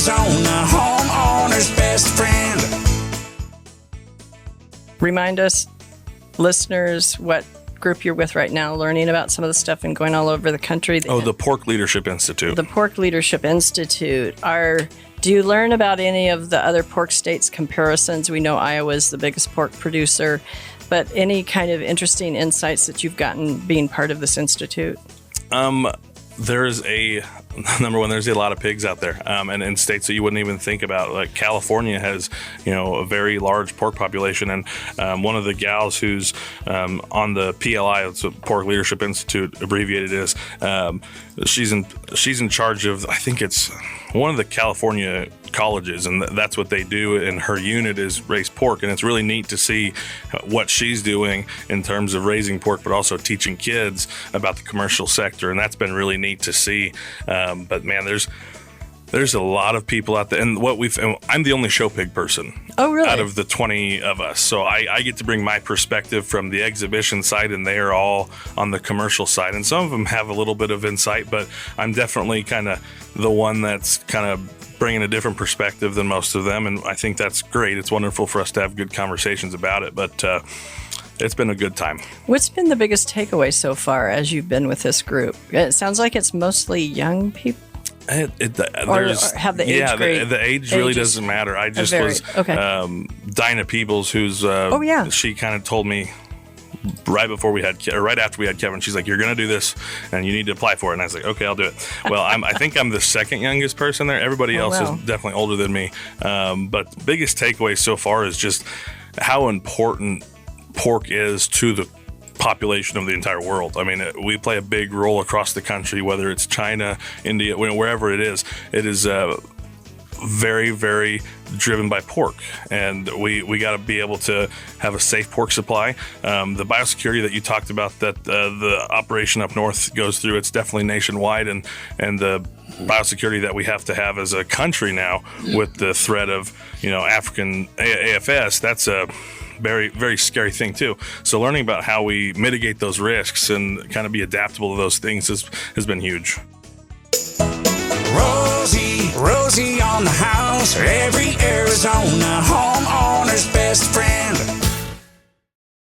Arizona, homeowner's best friend. Remind us, listeners, what group you're with right now, learning about some of the stuff and going all over the country. The Pork Leadership Institute. The Pork Leadership Institute. Do you learn about any of the other pork states comparisons? We know Iowa is the biggest pork producer, but any kind of interesting insights that you've gotten being part of this institute? There's number one, there's a lot of pigs out there, and in states that you wouldn't even think about. Like California has, a very large pork population, and one of the gals who's on the PLI, it's a Pork Leadership Institute, abbreviated is, she's in charge of, I think it's one of the California colleges, and that's what they do. And her unit is raise pork, and it's really neat to see what she's doing in terms of raising pork, but also teaching kids about the commercial sector, and that's been really neat to see. But man, there's a lot of people out there, and I'm the only show pig person. Oh, really? Out of the 20 of us, so I get to bring my perspective from the exhibition side, and they are all on the commercial side, and some of them have a little bit of insight, but I'm definitely kind of the one that's kind of bringing a different perspective than most of them, and I think that's great. It's wonderful for us to have good conversations about it, but it's been a good time. What's been the biggest takeaway so far as you've been with this group? It sounds like it's mostly young people. Or have the age grade? The age really doesn't matter. I just was Dinah Peebles, who's she kind of told me right after we had Kevin, she's like, "You're going to do this, and you need to apply for it." And I was like, "Okay, I'll do it." Well, I think I'm the second youngest person there. Everybody else is definitely older than me. But the biggest takeaway so far is just how important pork is to the population of the entire world. I mean, we play a big role across the country, whether it's China, India, wherever it is. It is very, very driven by pork, and we got to be able to have a safe pork supply. The biosecurity that you talked about, that the operation up north goes through, it's definitely nationwide, and the biosecurity that we have to have as a country now with the threat of African AFS, that's a very, very scary thing too. So learning about how we mitigate those risks and kind of be adaptable to those things has been huge. Rosie on the house, every Arizona homeowner's best friend.